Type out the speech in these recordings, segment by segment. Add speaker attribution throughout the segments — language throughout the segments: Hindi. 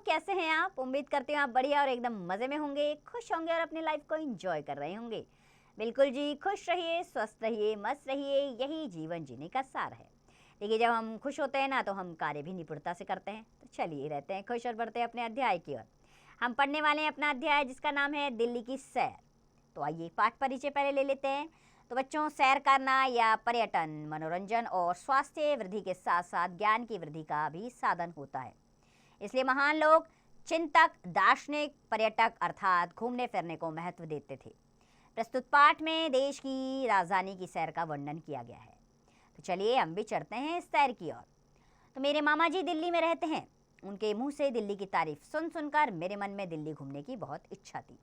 Speaker 1: कैसे हैं आप? उम्मीद करती हूँ आप बढ़िया और एकदम मज़े में होंगे, खुश होंगे और अपनी लाइफ को एंजॉय कर रहे होंगे। बिल्कुल जी, खुश रहिए, स्वस्थ रहिए, मस्त रहिए, यही जीवन जीने का सार है। देखिए, जब हम खुश होते हैं ना तो हम कार्य भी निपुणता से करते हैं। तो चलिए रहते हैं खुश और बढ़ते हैं अपने अध्याय की ओर। हम पढ़ने वाले हैं अपना अध्याय जिसका नाम है दिल्ली की सैर। तो आइए पाठ परिचय पहले ले लेते हैं। तो बच्चों, सैर करना या पर्यटन मनोरंजन और स्वास्थ्य वृद्धि के साथ साथ ज्ञान की वृद्धि का भी साधन होता है। इसलिए महान लोग चिंतक, दार्शनिक, पर्यटक अर्थात घूमने फिरने को महत्व देते थे। प्रस्तुत पाठ में देश की राजधानी की सैर का वर्णन किया गया है। तो चलिए हम भी चढ़ते हैं इस सैर की ओर। तो मेरे मामा जी दिल्ली में रहते हैं। उनके मुंह से दिल्ली की तारीफ सुन सुनकर मेरे मन में दिल्ली घूमने की बहुत इच्छा थी।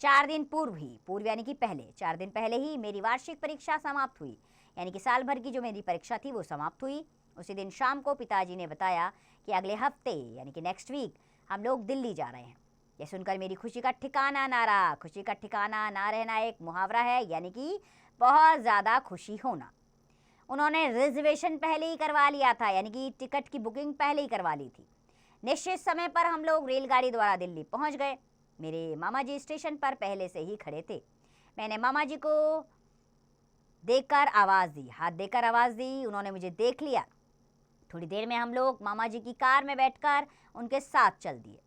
Speaker 1: 4 दिन पूर्व यानी कि पहले 4 दिन पहले ही मेरी वार्षिक परीक्षा समाप्त हुई। यानी कि साल भर की जो मेरी परीक्षा थी वो समाप्त हुई। उसी दिन शाम को पिताजी ने बताया कि अगले हफ्ते यानी कि नेक्स्ट वीक हम लोग दिल्ली जा रहे हैं। यह सुनकर मेरी खुशी का ठिकाना ना रहा। खुशी का ठिकाना ना रहना एक मुहावरा है, यानी कि बहुत ज़्यादा खुशी होना। उन्होंने रिजर्वेशन पहले ही करवा लिया था, यानी कि टिकट की बुकिंग पहले ही करवा ली थी। निश्चित समय पर हम लोग रेलगाड़ी द्वारा दिल्ली पहुंच गए। मेरे मामा जी स्टेशन पर पहले से ही खड़े थे। मैंने मामा जी को देखकर आवाज़ दी, हाथ देकर आवाज़ दी। उन्होंने मुझे देख लिया। थोड़ी देर में हम लोग मामा जी की कार में बैठकर उनके साथ चल दिए।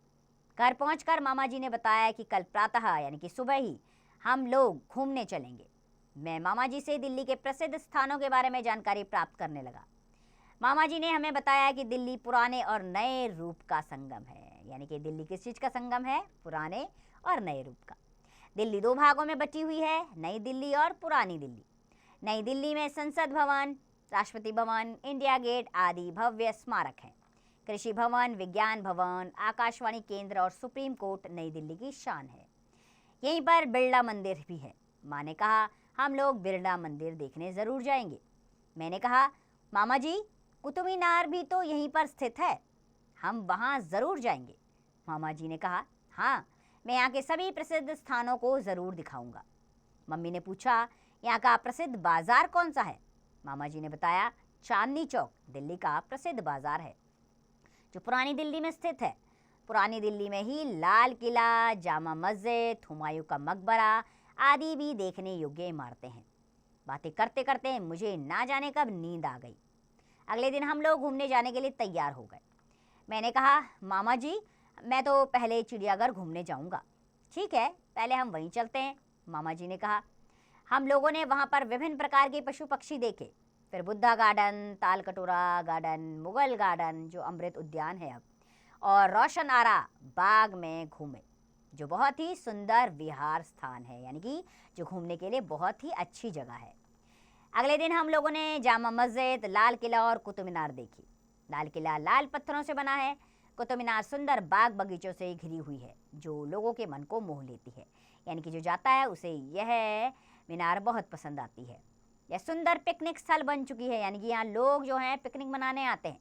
Speaker 1: घर पहुंचकर मामा जी ने बताया कि कल प्रातः यानी कि सुबह ही हम लोग घूमने चलेंगे। मैं मामा जी से दिल्ली के प्रसिद्ध स्थानों के बारे में जानकारी प्राप्त करने लगा। मामा जी ने हमें बताया कि दिल्ली पुराने और नए रूप का संगम है। यानी कि दिल्ली किस चीज़ का संगम है? पुराने और नए रूप का। दिल्ली 2 भागों में बटी हुई है, नई दिल्ली और पुरानी दिल्ली। नई दिल्ली में संसद भवन, राष्ट्रपति भवन, इंडिया गेट आदि भव्य स्मारक हैं। कृषि भवन, विज्ञान भवन, आकाशवाणी केंद्र और सुप्रीम कोर्ट नई दिल्ली की शान है। यहीं पर बिरला मंदिर भी है। माँ ने कहा हम लोग बिरला मंदिर देखने ज़रूर जाएंगे। मैंने कहा मामा जी, कुतुब मीनार भी तो यहीं पर स्थित है, हम वहाँ ज़रूर जाएंगे। मामा जी ने कहा हाँ, मैं यहाँ के सभी प्रसिद्ध स्थानों को ज़रूर दिखाऊंगा। मम्मी ने पूछा यहाँ का प्रसिद्ध बाज़ार कौन सा है? मामा जी ने बताया चांदनी चौक दिल्ली का प्रसिद्ध बाज़ार है जो पुरानी दिल्ली में स्थित है। पुरानी दिल्ली में ही लाल किला, जामा मस्जिद, हुमायूं का मकबरा आदि भी देखने योग्य इमारतें हैं। बातें करते करते मुझे ना जाने कब नींद आ गई। अगले दिन हम लोग घूमने जाने के लिए तैयार हो गए। मैंने कहा मामा जी, मैं तो पहले चिड़ियाघर घूमने जाऊंगा। ठीक है, पहले हम वहीं चलते हैं। मामा जी ने कहा। हम लोगों ने वहाँ पर विभिन्न प्रकार के पशु पक्षी देखे। फिर बुद्धा गार्डन, ताल कटोरा गार्डन, मुगल गार्डन जो अमृत उद्यान है अब, और रोशन आरा बाग में घूमे जो बहुत ही सुंदर विहार स्थान है, यानी कि जो घूमने के लिए बहुत ही अच्छी जगह है। अगले दिन हम लोगों ने जामा मस्जिद, लाल किला और कुतुब मीनार देखी। लाल किला लाल पत्थरों से बना है। कुतुब मीनार सुंदर बाग बगीचों से घिरी हुई है जो लोगों के मन को मोह लेती है। यानी कि जो जाता है उसे यह मीनार बहुत पसंद आती है। यह सुंदर पिकनिक स्थल बन चुकी है, यानी कि यहाँ लोग जो हैं पिकनिक मनाने आते हैं।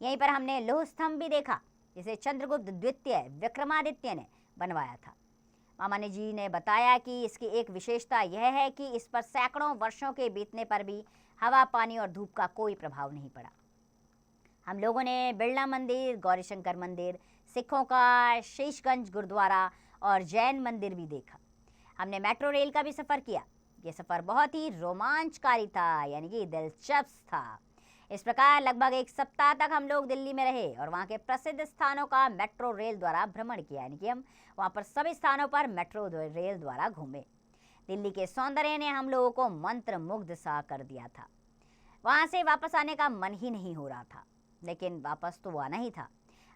Speaker 1: यहीं पर हमने लौह स्तंभ भी देखा जिसे चंद्रगुप्त द्वितीय विक्रमादित्य ने बनवाया था। मामा ने जी ने बताया कि इसकी एक विशेषता यह है कि इस पर सैकड़ों वर्षों के बीतने पर भी हवा, पानी और धूप का कोई प्रभाव नहीं पड़ा। हम लोगों ने बिरला मंदिर, गौरीशंकर मंदिर, सिखों का शीशगंज गुरुद्वारा और जैन मंदिर भी देखा। हमने मेट्रो रेल का भी सफ़र किया। यह सफ़र बहुत ही रोमांचकारी था, यानी कि दिलचस्प था। इस प्रकार लगभग 1 सप्ताह तक हम लोग दिल्ली में रहे और वहाँ के प्रसिद्ध स्थानों का मेट्रो रेल द्वारा भ्रमण किया। यानी कि हम वहाँ पर सभी स्थानों पर मेट्रो रेल द्वारा घूमे। दिल्ली के सौंदर्य ने हम लोगों को मंत्रमुग्ध सा कर दिया था। वहाँ से वापस आने का मन ही नहीं हो रहा था, लेकिन वापस तो आना ही था।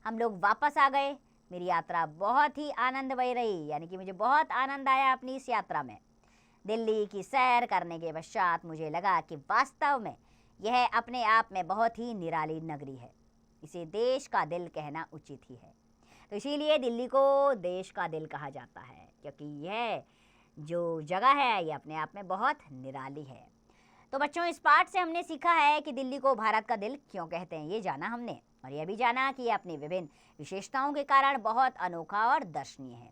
Speaker 1: हम लोग वापस आ गए। मेरी यात्रा बहुत ही आनंदमयी रही, यानी कि मुझे बहुत आनंद आया अपनी इस यात्रा में। दिल्ली की सैर करने के पश्चात मुझे लगा कि वास्तव में यह अपने आप में बहुत ही निराली नगरी है। इसे देश का दिल कहना उचित ही है। तो इसीलिए दिल्ली को देश का दिल कहा जाता है, क्योंकि यह जो जगह है ये अपने आप में बहुत निराली है। तो बच्चों, इस पाठ से हमने सीखा है कि दिल्ली को भारत का दिल क्यों कहते हैं, ये जाना हमने। और यह भी जाना कि यह अपनी विभिन्न विशेषताओं के कारण बहुत अनोखा और दर्शनीय है।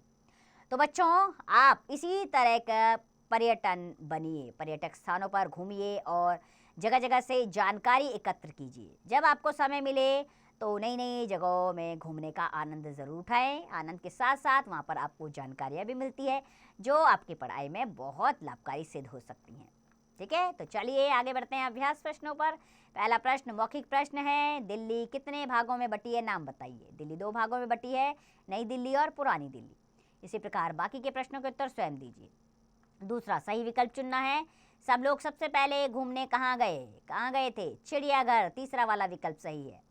Speaker 1: तो बच्चों, आप इसी तरह का पर्यटन बनिए, पर्यटक स्थानों पर घूमिए और जगह जगह से जानकारी एकत्र कीजिए। जब आपको समय मिले तो नई नई जगहों में घूमने का आनंद ज़रूर उठाएं। आनंद के साथ साथ वहाँ पर आपको जानकारियाँ भी मिलती है जो आपकी पढ़ाई में बहुत लाभकारी सिद्ध हो सकती हैं। ठीक है, तो चलिए आगे बढ़ते हैं अभ्यास प्रश्नों पर। पहला प्रश्न मौखिक प्रश्न है, दिल्ली कितने भागों में बटी है, नाम बताइए। दिल्ली 2 भागों में बटी है, नई दिल्ली और पुरानी दिल्ली। इसी प्रकार बाकी के प्रश्नों के उत्तर स्वयं दीजिए। दूसरा, सही विकल्प चुनना है। सब लोग सबसे पहले घूमने कहाँ गए थे, चिड़ियाघर। तीसरा वाला विकल्प सही है।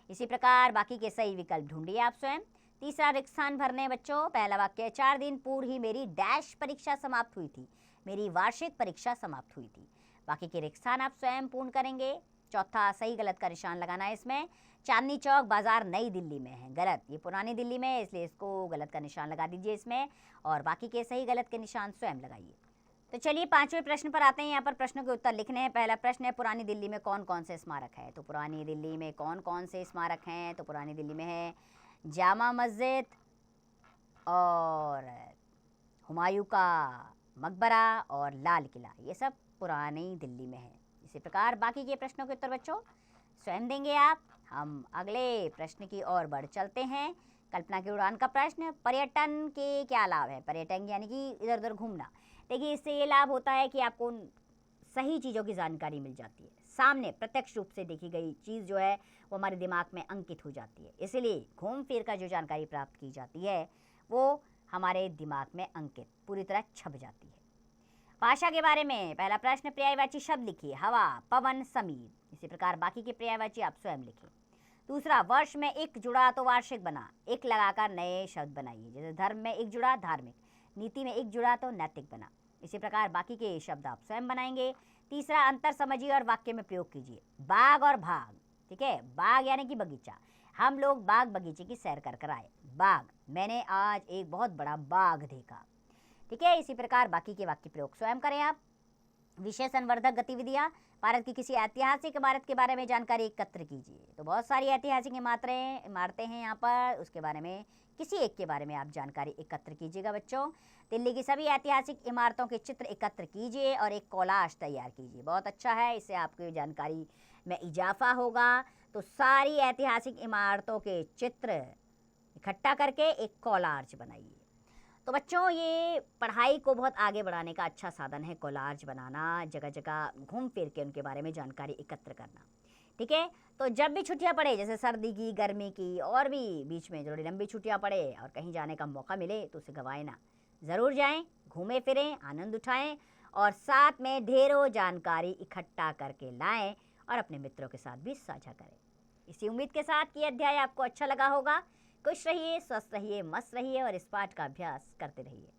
Speaker 1: इसी प्रकार बाकी के सही विकल्प ढूंढिए आप स्वयं। तीसरा, रिक्त स्थान भरने बच्चों। पहला वाक्य, 4 दिन पूर्व ही मेरी डैश परीक्षा समाप्त हुई थी, मेरी वार्षिक परीक्षा समाप्त हुई थी। बाकी के रिक्त स्थान आप स्वयं पूर्ण करेंगे। चौथा, सही गलत का निशान लगाना है इसमें। चांदनी चौक बाजार नई दिल्ली में है, गलत, ये पुरानी दिल्ली में है, इसलिए इसको गलत का निशान लगा दीजिए इसमें। और बाकी के सही गलत के निशान स्वयं लगाइए। तो चलिए 5वें प्रश्न पर आते हैं। यहाँ पर प्रश्नों के उत्तर लिखने हैं। पहला प्रश्न है, पुरानी दिल्ली में कौन कौन से स्मारक है। तो पुरानी दिल्ली में कौन कौन से स्मारक हैं, तो पुरानी दिल्ली में है जामा मस्जिद और हुमायूं का मकबरा और लाल किला, ये सब पुरानी दिल्ली में है। इसी प्रकार बाकी के प्रश्नों के उत्तर बच्चों स्वयं देंगे आप। हम अगले प्रश्न की ओर बढ़ चलते हैं। कल्पना की उड़ान का प्रश्न, पर्यटन के क्या लाभ है। पर्यटन यानी कि इधर उधर घूमना। देखिए, इससे ये लाभ होता है कि आपको सही चीज़ों की जानकारी मिल जाती है, सामने प्रत्यक्ष रूप से देखी गई चीज़ जो है वो हमारे दिमाग में अंकित हो जाती है। इसलिए घूम फिर कर जो जानकारी प्राप्त की जाती है वो हमारे दिमाग में अंकित पूरी तरह छप जाती है। भाषा के बारे में पहला प्रश्न, पर्यायवाची शब्द लिखिए। हवा, पवन, समीर। इसी प्रकार बाकी के पर्यायवाची आप स्वयं लिखिए। दूसरा, वर्ष में एक जुड़ा तो वार्षिक बना, एक लगाकर नए शब्द बनाइए। जैसे धर्म में एक जुड़ा धार्मिक, नीति में एक जुड़ा तो नैतिक बना। इसी प्रकार बाकी के शब्द आप स्वयं बनाएंगे। तीसरा, अंतर समझिए और वाक्य में प्रयोग कीजिए। बाग और भाग, ठीक है, बाग यानी कि बगीचा। हम लोग बाग बगीचे की सैर कर आए। बाग, मैंने आज एक बहुत बड़ा बाग देखा। ठीक है, इसी प्रकार बाकी के वाक्य प्रयोग स्वयं करें आप। विषय संवर्धक गतिविधियाँ, भारत की किसी ऐतिहासिक इमारत के बारे में जानकारी एकत्र कीजिए। तो बहुत सारी ऐतिहासिक इमारतें हैं यहाँ पर, उसके बारे में किसी एक के बारे में आप जानकारी एकत्र कीजिएगा बच्चों। दिल्ली की सभी ऐतिहासिक इमारतों के चित्र एकत्र कीजिए और एक कोलाज तैयार कीजिए। बहुत अच्छा है, इससे आपकी जानकारी में इजाफा होगा। तो सारी ऐतिहासिक इमारतों के चित्र इकट्ठा करके एक कोलाज बनाइए। तो बच्चों, ये पढ़ाई को बहुत आगे बढ़ाने का अच्छा साधन है कोलाज बनाना, जगह जगह घूम फिर के उनके बारे में जानकारी एकत्र करना। ठीक है, तो जब भी छुट्टियां पड़े, जैसे सर्दी की, गर्मी की, और भी बीच में थोड़ी लंबी छुट्टियां पड़े और कहीं जाने का मौका मिले तो उसे गंवाएं ना, ज़रूर जाएं, घूमें फिरें, आनंद उठाएं और साथ में ढेरों जानकारी इकट्ठा करके लाएं और अपने मित्रों के साथ भी साझा करें। इसी उम्मीद के साथ कि अध्याय आपको अच्छा लगा होगा। खुश रहिए, स्वस्थ रहिए, मस्त रहिए और इस पाठ का अभ्यास करते रहिए।